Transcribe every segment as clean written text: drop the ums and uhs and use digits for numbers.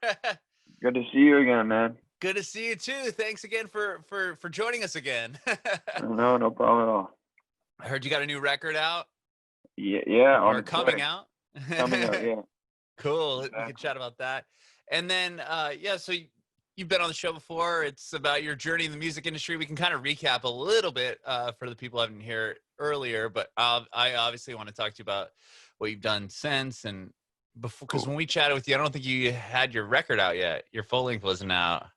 are. Good to see you again, man. Good to see you too. Thanks again for joining us again. No, no problem at all. I heard you got a new record out Yeah, yeah, on or its coming way. out. Coming out, yeah. Cool. We can Exactly. chat about that. And then yeah, so you've been on the show before. It's about your journey in the music industry. We can kind of recap a little bit for the people who haven't heard earlier, but I obviously want to talk to you about what you've done since and before, because Cool. when we chatted with you, I don't think you had your record out yet. Your full length wasn't out.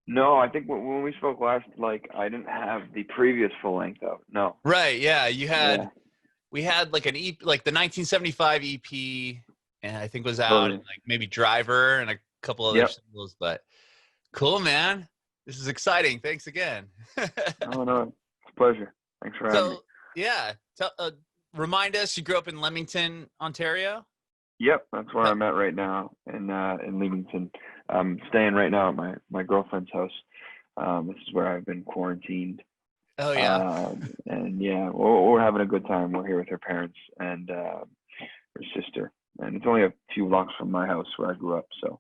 No, I think when we spoke last, like, I didn't have the previous full length out. No. Right. Yeah. Yeah, We had like an EP, like the 1975 EP, and I think was out, and totally. like maybe Driver and a couple other Yep. singles. But cool, man. This is exciting. Thanks again. No, no, it's a pleasure. Thanks for having me. So yeah, remind us. You grew up in Leamington, Ontario. Yep, that's where Uh, I'm at right now in Leamington. I'm staying right now at my girlfriend's house. This is where I've been quarantined. Oh yeah, And yeah, we're having a good time. We're here with her parents and her sister, and it's only a few blocks from my house where I grew up. So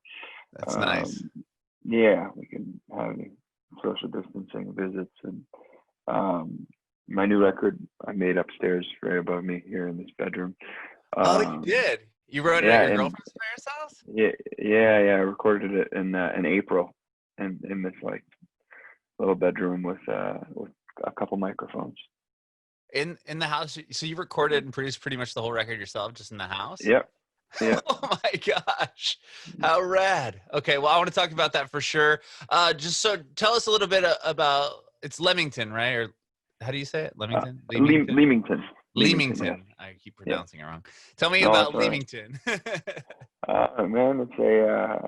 that's nice. um, yeah, we can have social distancing visits, and um, my new record I made upstairs right above me here in this bedroom. Oh, you Um, did. You wrote it at yeah, your and girlfriend's parents' house. yeah, I recorded it in April, in this like little bedroom with a couple microphones. In the house. So you recorded and produced pretty much the whole record yourself, just in the house. Yep, yep. Oh my gosh, how rad. Okay, well, I want to talk about that for sure. Just so tell us a little bit about, it's Leamington, right? Or how do you say it? Leamington? Leamington? Leamington, Leamington. Yes, Leamington. I keep yeah. pronouncing it wrong. Tell me No, that's about all right. Leamington. Man, it's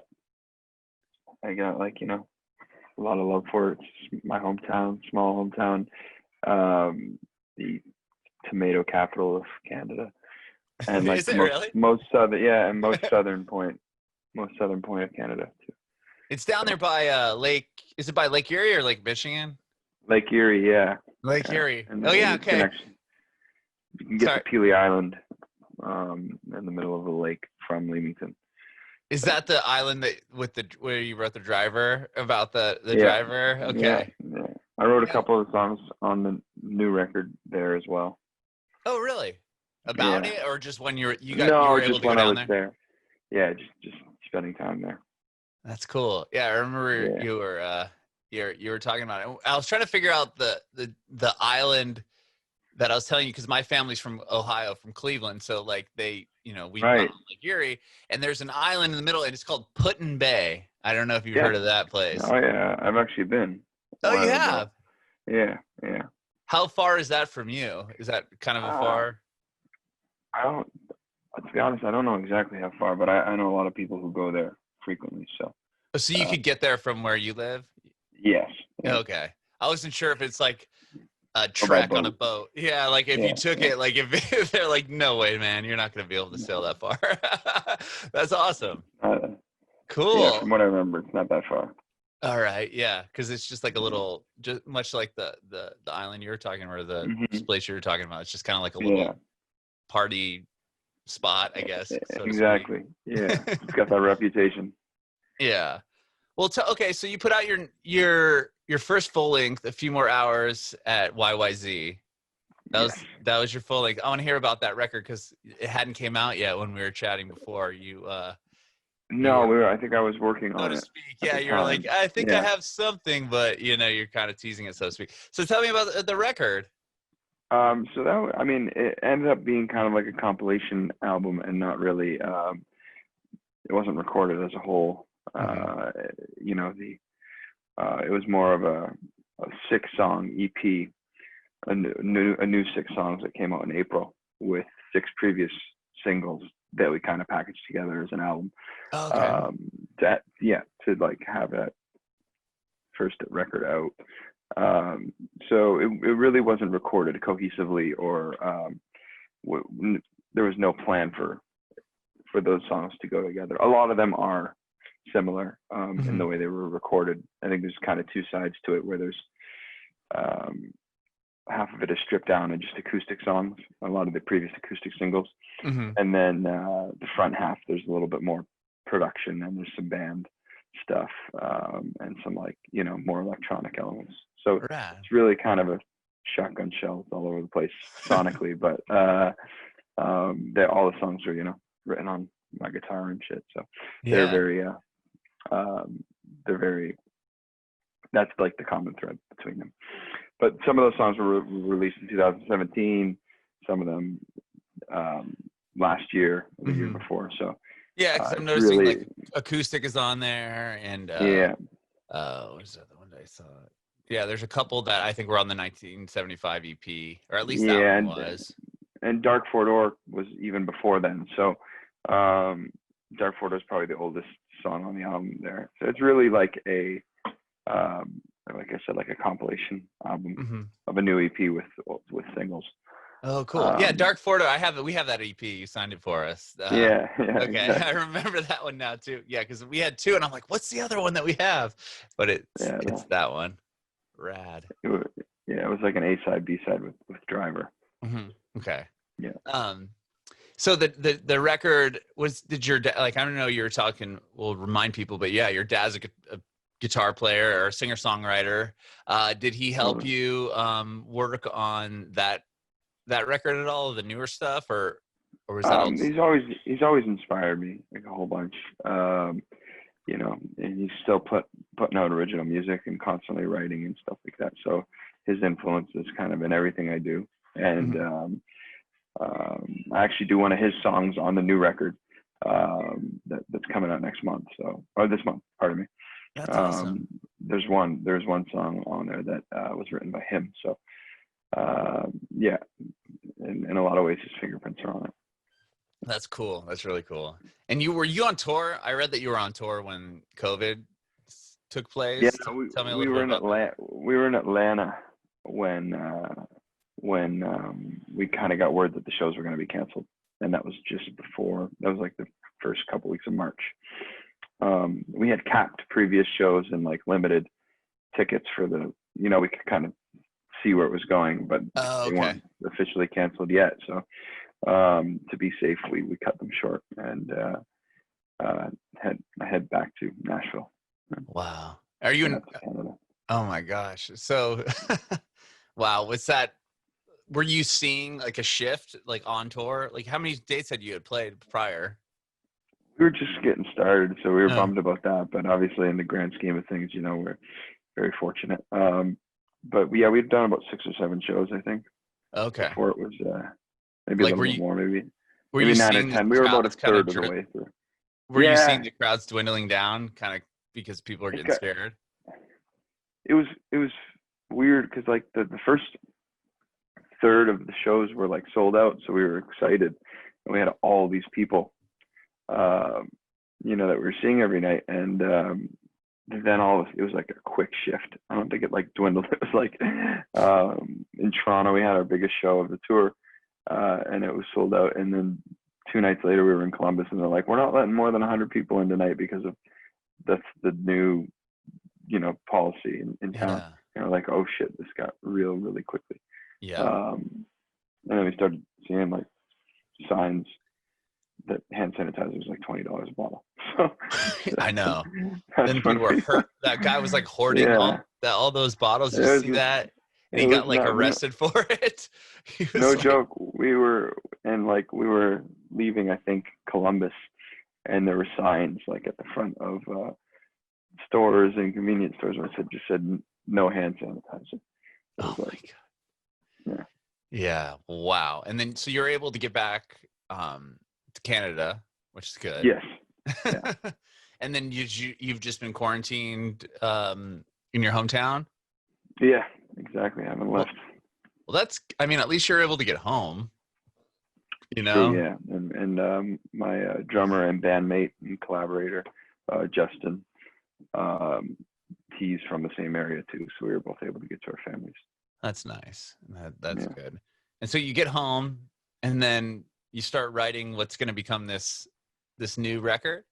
I got like a lot of love for it. It's my hometown, small hometown, the tomato capital of Canada, and like Is the it really? most southern, yeah, and most southern point of Canada too. It's down there So by Lake. Is it by Lake Erie or Lake Michigan? Lake Erie, yeah, Lake yeah, Erie. and Oh yeah. you can Okay. actually you can get to Sorry. Pelee Island, in the middle of the lake from Leamington. Is So that the island that with the where you wrote the driver about the yeah, driver? yeah, Okay. yeah. I wrote a Yeah. couple of songs on the new record there as well. Oh really? About Yeah. it, or just when you No, were able just to go when I down was there? there. Yeah, just spending time there. That's cool. Yeah, I remember Yeah. you were talking about it. I was trying to figure out the island that I was telling you, because my family's from Ohio, from Cleveland. So like we've gone Right. on Lake Erie, and there's an island in the middle, and it's called Put-in Bay. I don't know if you've Yeah. heard of that place. Oh yeah. I've actually been a Oh, you while ago. have? Yeah, yeah. How far is that from you? Is that kind of a Uh, far? I don't. To be honest, I don't know exactly how far, but I know a lot of people who go there frequently. So Oh, so you uh, could get there from where you live? yes, yeah. Okay. I wasn't sure if it's like a Go by trek on a boat. boat. Yeah, like if you Yeah, took yeah, it, like if they're like, no way, man, you're not gonna be able to sail that far. That's awesome. uh, yeah. Cool. From what I remember, it's not that far. All right, yeah, because it's just like a little, just much like the island you were talking, or the Hmm. place you were talking about. It's just kind of like a Yeah, little party spot, I guess, so to speak. exactly. Yeah, it's got that reputation. Yeah. Well, okay, so you put out your first full length, A Few More Hours at YYZ. Yes. That was your full length. I want to hear about that record because it hadn't came out yet when we were chatting before. You No, were, I think I was working so on to it speak. at Yeah, the you're like, time. I think I Yeah. have something, but you're kind of teasing it, so to speak. So tell me about the record. So I mean, it ended up being kind of like a compilation album and not really, it wasn't recorded as a whole. Hmm. Uh, it was more of a 6-song EP, a new 6 songs that came out in April with 6 previous singles that we kind of packaged together as an album. Oh, okay. To like have that first record out. So it really wasn't recorded cohesively, or there was no plan for those songs to go together. A lot of them are similar in Hmm. the way they were recorded. I think there's kind of two sides to it, where there's um, half of it is stripped down and just acoustic songs, a lot of the previous acoustic singles, Hmm. and then the front half there's a little bit more production, and there's some band stuff, and some like, you know, more electronic elements. So Right. it's really kind of a shotgun shells all over the place sonically, but all the songs are, you know, written on my guitar and shit. So they're Yeah. very that's like the common thread between them. But some of those songs were released in 2017, some of them last year, the year before. So yeah, because I'm it's noticing really, like acoustic is on there, and yeah, what's the other one that I saw? Yeah, there's a couple that I think were on the 1975 EP, or at least that yeah, one was. and Dark Fordor was even before then. So Dark Fordor is probably the oldest song on the album there. So it's really like a like I said, like a compilation album of a new EP with singles. Oh, cool. Yeah, Dark Fordo. We have that EP. You signed it for us. Yeah, Okay, exactly. I remember that one now too. Yeah, because we had two, and I'm like, what's the other one that we have? But it's Yeah, that one. Rad. it was like an A side, B side with Driver. Okay. Yeah. So the record was, did your dad, like, I don't know, you were talking, we'll remind people, but yeah, your dad's a guitar player or a singer songwriter. Did he help you work on that record at all, the newer stuff, or was that all? He's always inspired me like a whole bunch. You know, and he's still putting out original music and constantly writing and stuff like that. So his influence is kind of in everything I do. And I actually do one of his songs on the new record that's coming out next month. So, or this month, pardon me. That's awesome. There's one song on there that was written by him. So yeah, in a lot of ways his fingerprints are on it. That's cool. That's really cool. And were you on tour? I read that you were on tour when COVID took place. Yeah, Tell me a we little were bit in about Atlanta. We were in Atlanta when we kind of got word that the shows were going to be canceled, and that was just before. That was like the first couple weeks of March. We had capped previous shows and like limited tickets for the, you know, we could kind of see where it was going, but they weren't officially canceled yet. So to be safe, we cut them short and head back to Nashville. Wow. Are you in Canada? Oh my gosh. So wow, were you seeing like a shift like on tour? Like how many dates had played prior? We were just getting started, so we were bummed about that. But obviously, in the grand scheme of things, you know, we're very fortunate. But yeah, we'd done about 6 or 7 shows, I think. Okay. Before it was maybe like, a little bit more, maybe 9 or 10. We were about a third of the way through. Were you seeing the crowds dwindling down, kind of because people are getting scared? It was weird because like the first third of the shows were like sold out, so we were excited, and we had all these people, you know, that we were seeing every night, and then it was like a quick shift. I don't think it like dwindled. It was like in Toronto we had our biggest show of the tour, and it was sold out, and then 2 nights later we were in Columbus, and they're like, we're not letting more than 100 people in tonight because of that's the new, you know, policy in town. And we're like, oh shit, this got real really quickly. And then we started seeing like signs that hand sanitizer was like $20 a bottle. So I know. Then people were hurt. That guy was like hoarding all those bottles. Did you see that? And he got like arrested for it. No joke. We were leaving, I think, Columbus, and there were signs like at the front of stores and convenience stores where it just said no hand sanitizer. Oh my god. Yeah. Wow. And then so you're able to get back to Canada, which is good. Yes. Yeah. And then you've just been quarantined in your hometown? Yeah, exactly. I haven't left. Well, I mean, at least you're able to get home. You know? True, yeah. And my drummer and bandmate and collaborator, Justin, he's from the same area too, so we were both able to get to our families. That's nice. That's good. And so you get home, and then you start writing what's going to become this new record.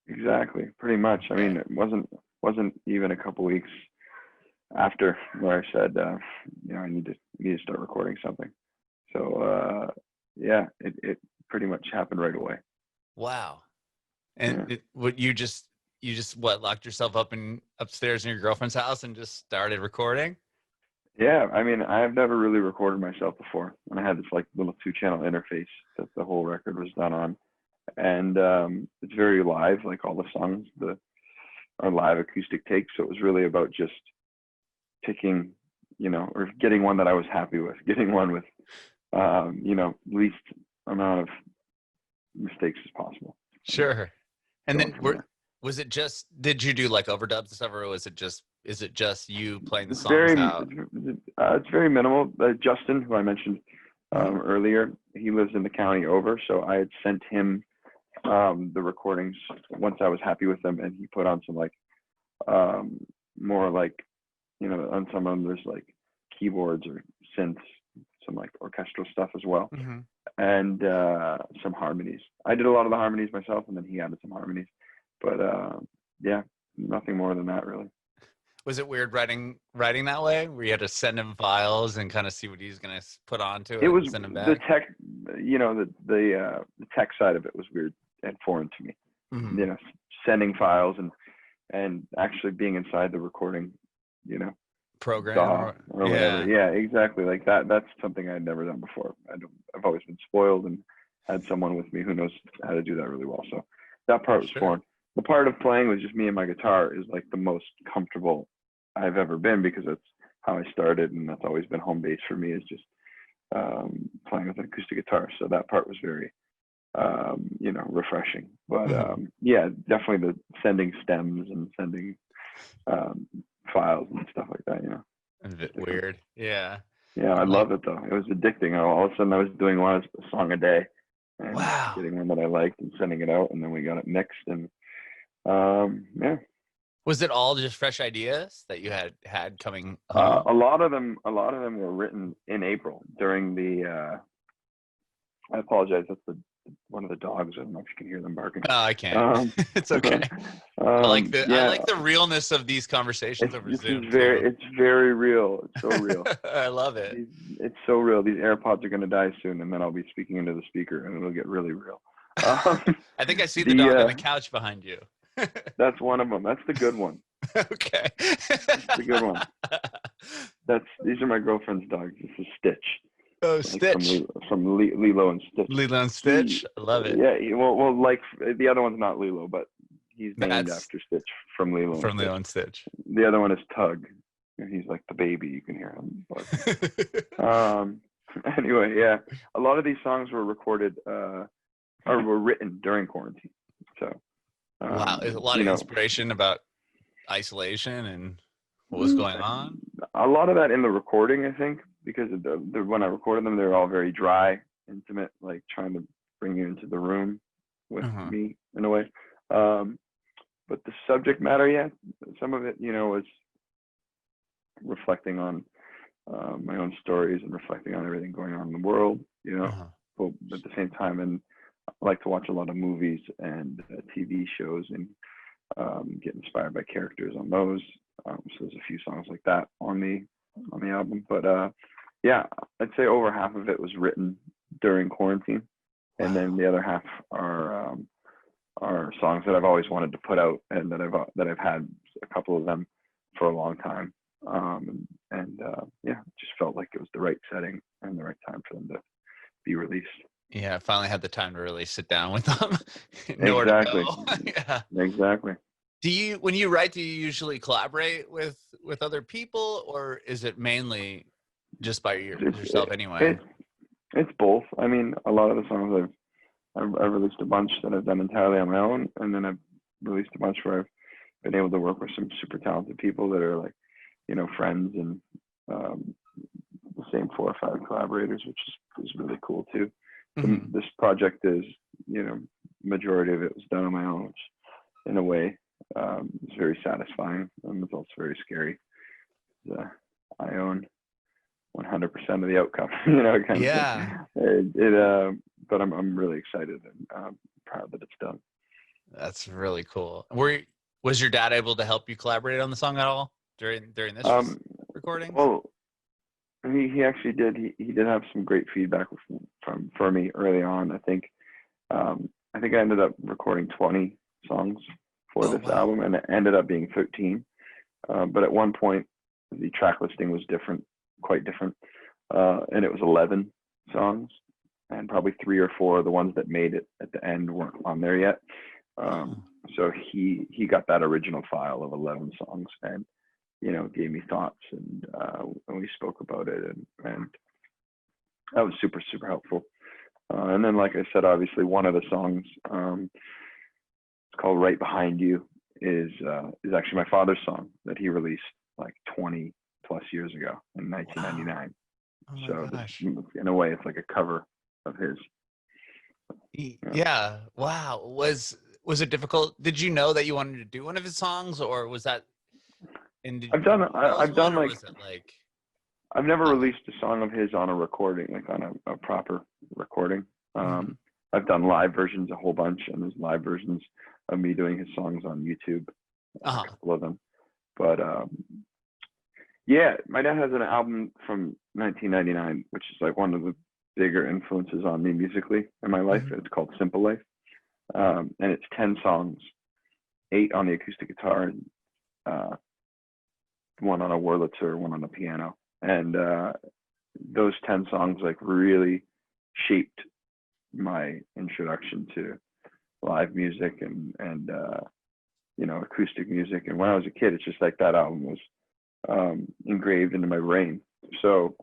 Exactly, pretty much. I mean, it wasn't even a couple weeks after where I said, you know, I need to start recording something. So yeah, it pretty much happened right away. Wow. Yeah. And what you just what, locked yourself up upstairs in your girlfriend's house and just started recording? Yeah, I mean, I've never really recorded myself before, and I had this like little 2-channel interface that the whole record was done on, and it's very live, like all the songs are live acoustic takes. So it was really about just picking, or getting one that I was happy with, getting one with, least amount of mistakes as possible. Sure. And Going then from there. was it just, did you do like overdubs and stuff, or is it just you playing the It's songs very, out? it's very minimal. Justin, who I mentioned Mhm. earlier, he lives in the county over, so I had sent him the recordings once I was happy with them, and he put on some like more like, on some of them there's like keyboards or synths, some like orchestral stuff as well, Mhm. and some harmonies. I did a lot of the harmonies myself, and then he added some harmonies, but yeah, nothing more than that really. Was it weird writing that way, where you had to send him files and kind of see what he's gonna put onto It it was and send him the back? tech, the tech side of it was weird and foreign to me. Mhm. You know, Sending files and actually being inside the recording, you know, Program DAW or or whatever. yeah. Yeah, exactly. Like that. That's something I'd never done before. I've always been spoiled and had someone with me who knows how to do that really well. So that part was Sure. foreign. The part of playing with just me and my guitar is like the most comfortable I've ever been, because that's how I started, and that's always been home base for me, is just playing with an acoustic guitar. So that part was very, refreshing. But Mhm. yeah, definitely the sending stems and sending um, files and stuff like that. A bit Different. weird. Yeah. Yeah, I I'm like, love it though. It was addicting. All of a sudden, I was doing a song a day, and wow. getting one that I liked and sending it out, and then we got it mixed, and yeah. Was it all just fresh ideas that you had coming home? A lot of them were written in April during the. I apologize. That's one of the dogs. I don't know if you can hear them barking. No, I can't. Um, It's okay. I yeah, like the realness of these conversations over Zoom too. it's very real. It's so real. I love it. These, it's so real. These AirPods are going to die soon, and then I'll be speaking into the speaker, and it'll get really real. Um, I think I see the the dog on the couch behind you. That's one of them. That's the good one. Okay. That's the good one. These are my girlfriend's dogs. This is Stitch, Oh, like from Stitch. Lilo and Stitch. Lilo and He, Stitch. I love it. yeah, well, like the other one's not Lilo, but he's named That's after Stitch from Lilo and from Stitch. Lilo and Stitch. The other one is Tug, and he's like the baby. You can hear him barking. Anyway, yeah, a lot of these songs were recorded or were written during quarantine. So, Wow. There's a lot you of know, inspiration about isolation and what was mm, going on. a lot of that in the recording, I think, because of when I recorded them, they were all very dry, intimate, like trying to bring you into the room with Uh-huh. me in a way. Um, but the subject matter, yeah, some of it, was reflecting on my own stories and reflecting on everything going on in the world, Uh-huh. but at the same time, and I like to watch a lot of movies and TV shows and get inspired by characters on those. So there's a few songs like that on the album. But yeah, I'd say over half of it was written during quarantine, and then Wow. the other half are songs that I've always wanted to put out, and that I've had a couple of them for a long time. Yeah, just felt like it was the right setting and the right time for them to be released. Yeah, I finally had the time to really sit down with them. Nowhere to Exactly. go. Yeah. Exactly. When you write, do you usually collaborate with other people, or is it mainly just by yourself anyway? It's it's both. I mean, a lot of the songs I've released a bunch that I've done entirely on my own, and then I've released a bunch where I've been able to work with some super talented people that are like, friends, and um, the same 4 or 5 collaborators, which is really cool too. Hmm. This project is, majority of it was done on my own, which in a way is very satisfying, and it's also very scary. I own 100% of the outcome, kind of thing. Yeah, But I'm really excited and proud that it's done. that's really cool. Was your dad able to help you collaborate on the song at all during this Um, recordings? well, he actually did. He did have some great feedback for me early on. I think I ended up recording 20 songs for Oh, this wow. album, and it ended up being 13. But at one point, the track listing was different, quite different, and it was 11 songs, and probably 3 or 4 of the ones that made it at the end weren't on there yet. Oh. So he got that original file of 11 songs, and gave me thoughts, and we spoke about it, and that was super, super helpful. And then, like I said, obviously one of the songs, it's called "Right Behind You," is actually my father's song that he released like 20 plus years ago in 1999. Wow. Oh my So gosh. in a way, it's like a cover of his. Yeah. Yeah. Wow. Was it difficult? Did you know that you wanted to do one of his songs, or was that? And did I've done you compose I've one, done or like was it like? I've never Uh, released a song of his on a recording, like on a proper recording. mhm. I've done live versions a whole bunch, and there's live versions of me doing his songs on YouTube, a Uh-huh. couple of them. But yeah, my dad has an album from 1999, which is like one of the bigger influences on me musically in my life. Mhm. It's called Simple Life, and it's 10 songs, 8 on the acoustic guitar, and uh, one on a Wurlitzer, one on the piano, and those 10 songs like really shaped my introduction to live music and acoustic music. And when I was a kid, it's just like that album was engraved into my brain, so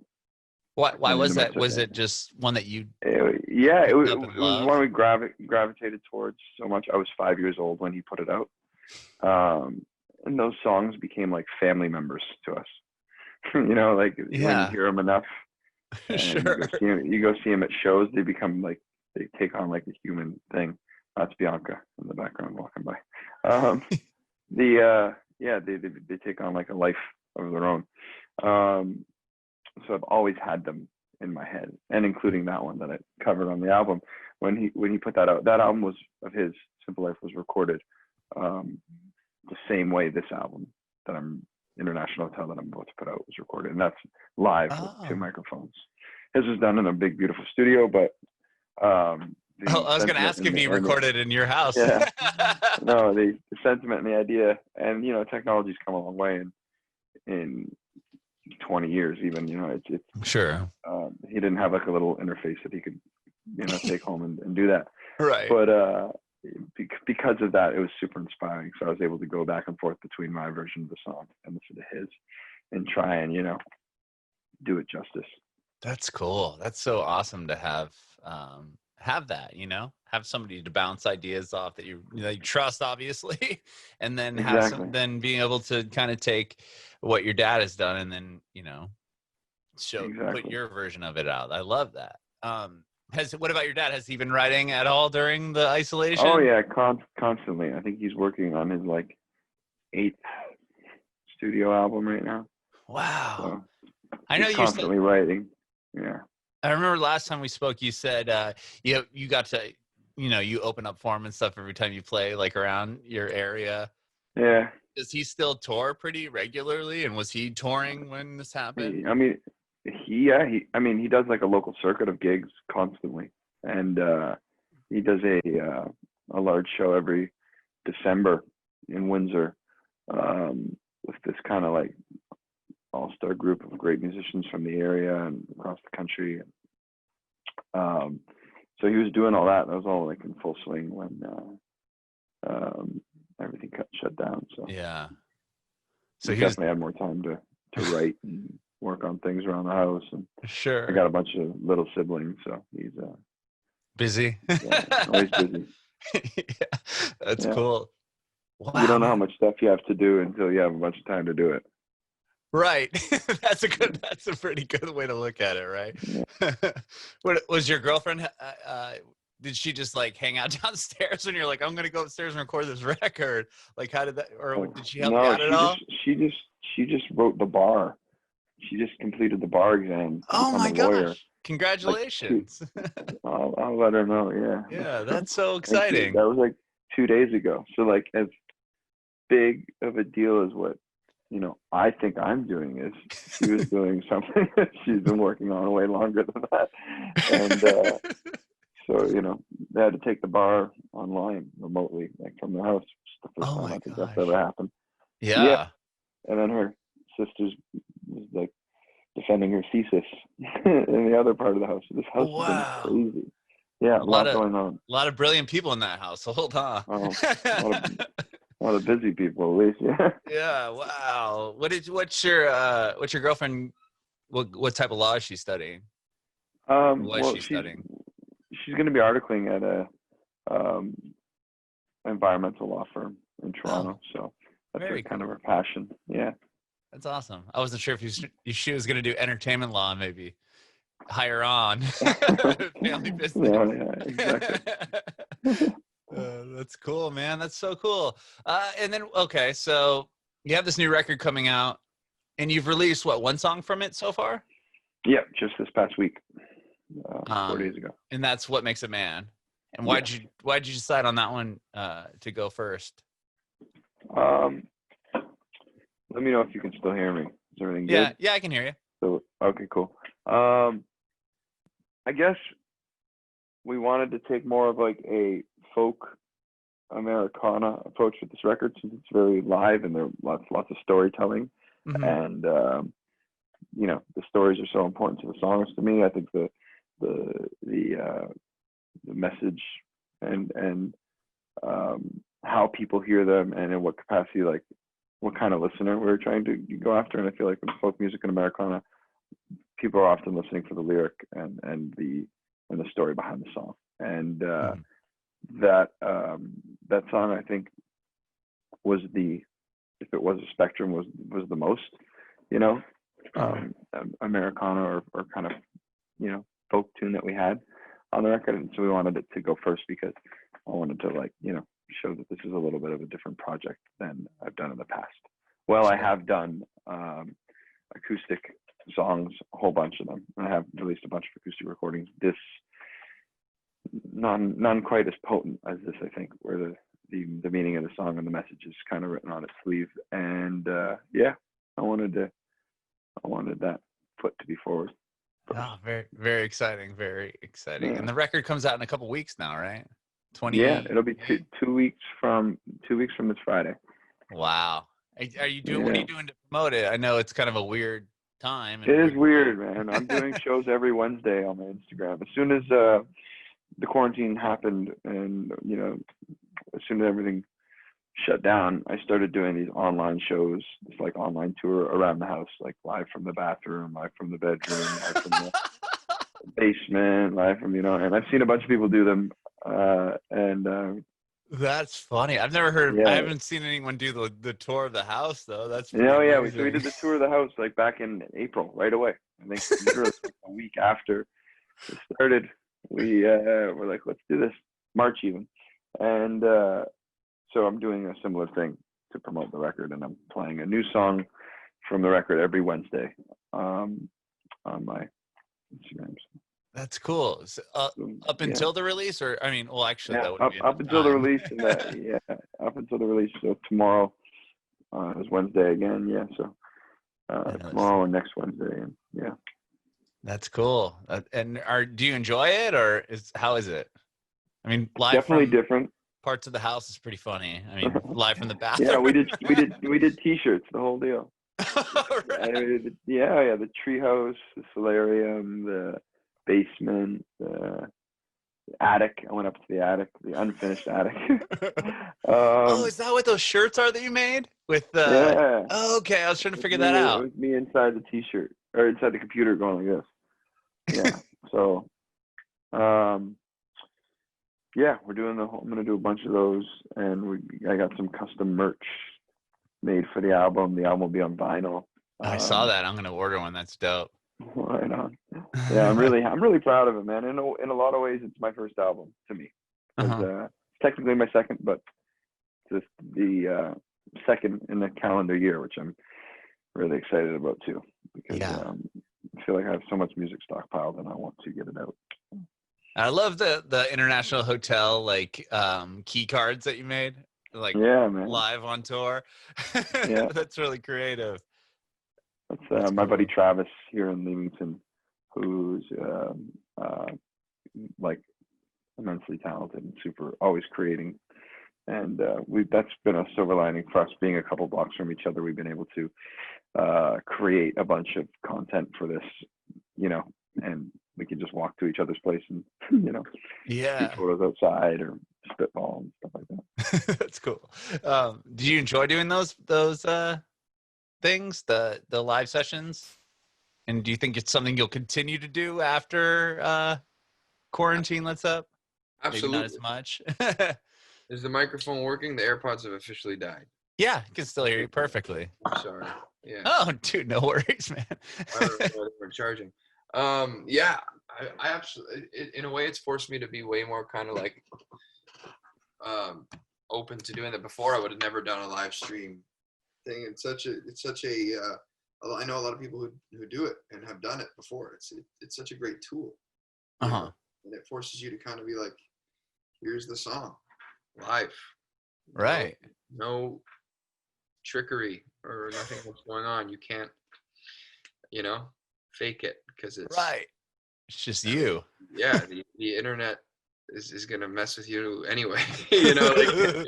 Why and into was my that? Was it just one that you yeah, it picked up and was one loved? we gravitated towards so much. I was 5 years old when he put it out, and those songs became like family members to us. Like when you Yeah. hear them enough, and Sure. you go see him at shows, they become like, they take on like a human thing. That's Bianca in the background walking by. Yeah, they take on like a life of their own. So I've always had them in my head, and including that one that I covered on the album. When he put that out, that album was of his, Simple Life, was recorded the same way this album that I'm International Hotel that I'm about to put out was recorded, and that's live with 2 Oh. microphones. His was done in a big, beautiful studio, but Oh, the I was gonna sentiment ask if you and the recorded in your house. yeah, no, the sentiment and the idea, and technology's come a long way in 20 years, even. It's Sure. he didn't have like a little interface that he could take home and do that, Right. but because of that, it was super inspiring. So I was able to go back and forth between my version of the song and listen to his, and try and do it justice. That's cool. That's so awesome to have that, have somebody to bounce ideas off that you trust, obviously, and then Exactly. then being able to kind of take what your dad has done and then, put Exactly. your version of it out. I love that. What about your dad? Has he been writing at all during the Oh isolation? yeah, constantly. I think he's working on his like 8th studio album right now. Wow. So I know he's you said, constantly writing. Yeah. I remember last time we spoke, you said you got to, you open up for him and stuff every time you play like around your area. Yeah. Does he still tour pretty regularly? And was he touring when this happened? I mean, he does like a local circuit of gigs constantly, and he does a large show every December in Windsor, with this kind of like all-star group of great musicians from the area and across the country. Um, so he was doing all that. That was all like in full swing when everything shut down. So Yeah. So he's he was definitely had more time to write and work on things around the house. And I sure got a bunch of little siblings, so he's busy. always busy. Yeah, that's Yeah, cool. you Wow, don't know how man. much stuff you have to do until you have a bunch of time to do it. Right. That's a pretty good way to look at it, right? Yeah. What was your girlfriend did she just like hang out downstairs when you're like, I'm gonna go upstairs and record this record? Like how did that, or did she help you No, out at all? she just wrote the bar. She just completed the bar exam to Oh become a my lawyer. gosh. Like two, Congratulations. I'll let her know. Yeah, Yeah, that's so like exciting. that was like 2 days ago. So like as big of a deal as what I think I'm doing is she was doing something that she's been working on way longer than that, and so they had to take the bar online remotely, like from their house. It's the first Oh time my I think that's gosh. ever happened. Yeah. Yeah. And then her sister's was like defending her thesis in the other part of the house. This house has been Wow. crazy. Yeah, A a lot lot of going on. brilliant people in that household, huh? Oh, a lot of busy people at least. Yeah. Yeah. Wow. What's your girlfriend? What type of law is she studying? Was Well, she studying? she's going to be articling at a um, environmental law firm in Oh, Toronto. So that's her very kind of cool. her passion. Yeah. That's awesome. I wasn't sure if she was going to do entertainment law, and maybe hire on family business. No, yeah, exactly. That's cool, man. That's so cool. And then, okay, so you have this new record coming out, and you've released one song from it so far? Yeah, just this past week, 4 days ago. And that's What Makes a Man. And Yes. why'd you decide on that one to go first? Um, Let me know if you can still hear me. Is everything Yeah, good? yeah, I can hear you. So, okay, cool. I guess we wanted to take more of like a folk Americana approach with this record, since it's very live and there are lots of storytelling, Mm-hmm. and the stories are so important to the songs. To me, I think the message and how people hear them and in what capacity, like what kind of listener we're trying to go after. And I feel like with folk music and Americana, people are often listening for the lyric and the story behind the song. And Mm-hmm. that song, I think, was if it was a spectrum, was the most, Americana or kind of folk tune that we had on the record. And so we wanted it to go first because I wanted to show that this is a little bit of a different project than I've done in the past. Well, I have done acoustic songs, a whole bunch of them. I have released a bunch of acoustic recordings. This none quite as potent as this, I think, where the meaning of the song and the message is kind of written on its sleeve. And I wanted that foot to be forward first. Oh, very, very exciting. Very exciting. Yeah. And the record comes out in a couple weeks now, right? Yeah, it'll be two weeks from this Friday. Wow. Are you doing, what are you doing to promote it? I know it's kind of a weird time. It is weird, man. I'm doing shows every Wednesday on my Instagram. As soon as the quarantine happened and, as soon as everything shut down, I started doing these online shows, this like online tour around the house, like live from the bathroom, live from the bedroom, live from the basement, live from, and I've seen a bunch of people do them. That's funny. I've never heard. I Yeah. haven't seen anyone do the tour of the house though. That's Yeah, pretty yeah. amazing. So we did the tour of the house like back in April, right away. I think literally a week after it started, we were like, let's do this. March even, and so I'm doing a similar thing to promote the record, and I'm playing a new song from the record every Wednesday on my Instagram. That's cool. So, up until the release, or I mean, well, actually, that wouldn't be up enough until the time. release, and up until the release. So tomorrow is Wednesday again. Yeah, so tomorrow and next Wednesday, and yeah. That's cool. And do you enjoy it, or how is it? I mean, live Definitely from different. parts of the house is pretty funny. I mean, live from the bathroom. Yeah, we did T-shirts, the whole deal. Right. The treehouse, the solarium, the basement, the attic. I went up to the attic, the unfinished attic. Oh, is that what those shirts are that you made with the? Yeah. Oh, okay, I was trying to figure that It out. was me inside the T-shirt or inside the computer going like this. Yeah. So, we're doing I'm gonna do a bunch of those, and I got some custom merch made for the album. The album will be on vinyl. I saw that. I'm gonna order one. That's dope. Right on. Yeah, I'm really proud of it, man. In a lot of ways, it's my first album to me. It's technically my second, but just the second in the calendar year, which I'm really excited about too, because I feel like I have so much music stockpiled and I want to get it out. I love the International Hotel key cards that you made, man, live on tour. Yeah, that's really creative. That's my buddy Travis here in Leamington, who's like immense immensely talented and super always creating. And that's been a silver lining for us, being a couple blocks from each other. We've been able to create a bunch of content for this, and we can just walk to each other's place and shoot photos outside or spitball and stuff like that. That's cool. Do you enjoy doing those things, the live sessions? And do you think it's something you'll continue to do after quarantine lets up? Absolutely. Maybe not as much. Is the microphone working? The AirPods have officially died. Yeah, I can still hear you perfectly. I'm sorry. Yeah. Oh, dude, no worries, man. I don't know why they weren't charging. Yeah, I absolutely. In a way, it's forced me to be way more kind of like open to doing that. Before, I would have never done a live stream thing. It's such a. I know a lot of people who do it and have done it before. It's such a great tool. Uh-huh. And it forces you to kind of be like, here's the song, live. Right. No trickery or nothing that's going on. You can't, fake it because it's right. It's just you. Yeah, the internet is gonna mess with you anyway. Like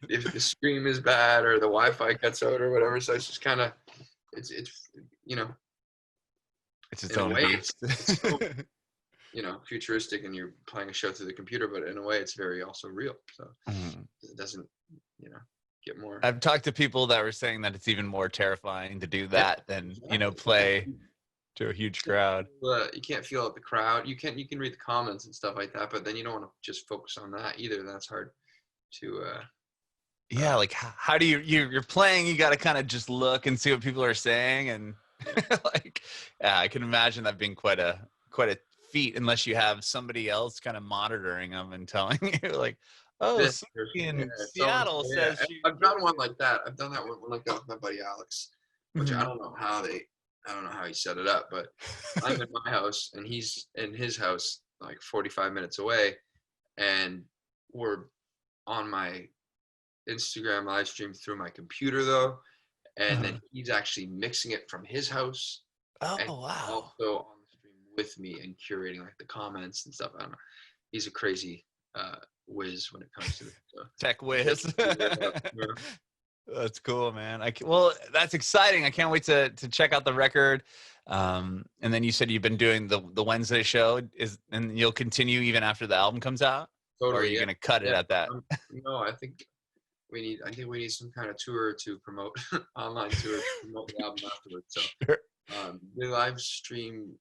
if the stream is bad or the Wi-Fi cuts out or whatever. So it's just kind of it's it's its own way, beast. it's so, futuristic, and you're playing a show through the computer, but in a way, it's very also real. So it doesn't, get more. I've talked to people that were saying that it's even more terrifying to do that than play to a huge crowd. You can't feel the crowd. You can read the comments and stuff like that, but then you don't want to just focus on that either. That's hard to. Yeah, like how do you're playing? You got to kind of just look and see what people are saying, and I can imagine that being quite a feat, unless you have somebody else kind of monitoring them and telling you like, oh, in Seattle says I've done one like that. I've done that one like that with my buddy Alex, which I don't know how he set it up, but I'm in my house and he's in his house like 45 minutes away, and we're on my Instagram live stream through my computer though, and then he's actually mixing it from his house. Oh, and wow. Also on the stream with me and curating like the comments and stuff. I don't know. He's a crazy whiz when it comes to tech whiz. That's cool, man. Well, that's exciting. I can't wait to check out the record. And then you said you've been doing the Wednesday show, and you'll continue even after the album comes out? Totally, or are you going to cut it at that? No, I think we need some kind of tour to promote online tour to promote the album afterwards. So sure. The live stream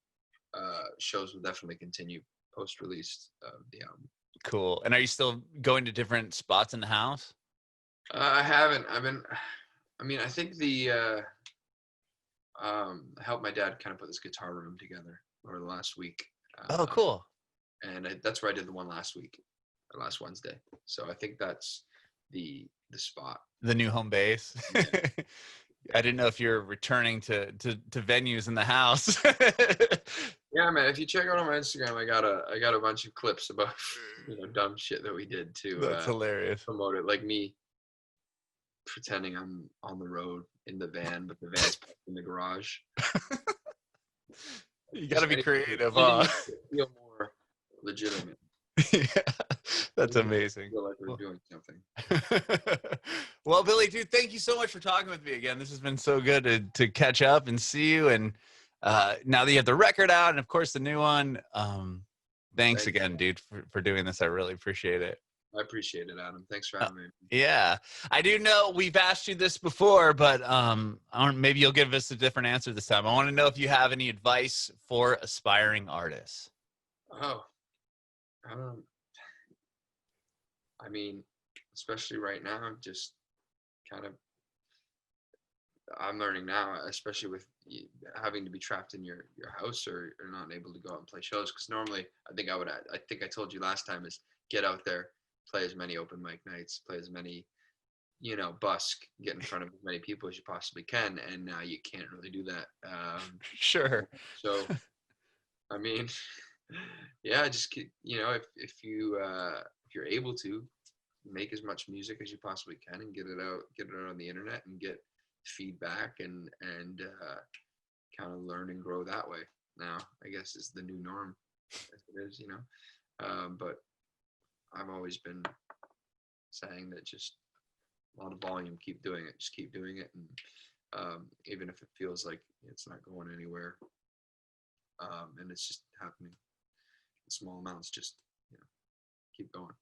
shows will definitely continue post-release of the album. Cool. And are you still going to different spots in the house? I haven't. I think I helped my dad kind of put this guitar room together over the last week. Oh, cool. And that's where I did the one last Wednesday. So I think that's the spot. The new home base. Yeah. I didn't know if you're returning to venues in the house. Yeah, man. If you check out on my Instagram, I got a bunch of clips about dumb shit that we did to That's hilarious. Promote it, like me pretending I'm on the road in the van, but the van's in the garage. You got to be creative, huh? Feel more legitimate. Yeah, that's amazing. Feel like we're doing something. Well, Billy, dude, thank you so much for talking with me again. This has been so good to catch up and see you. And now that you have the record out, and of course the new one, thanks again, dude, for doing this. I really appreciate it. I appreciate it, Adam. Thanks for having me. Yeah, I do know we've asked you this before, but maybe you'll give us a different answer this time. I want to know if you have any advice for aspiring artists. Oh, especially right now, just kind of, I'm learning now, especially with having to be trapped in your house or not able to go out and play shows. Because normally, I think I told you last time, is get out there, play as many open mic nights, play as many, busk, get in front of as many people as you possibly can. And now you can't really do that. Sure. So, yeah, just if you're able to make as much music as you possibly can and get it out on the internet and get feedback and kind of learn and grow that way. Now, I guess is the new norm, as it is, but I've always been saying that just a lot of volume, keep doing it, just keep doing it, and even if it feels like it's not going anywhere, and it's just happening in small amounts, just keep going.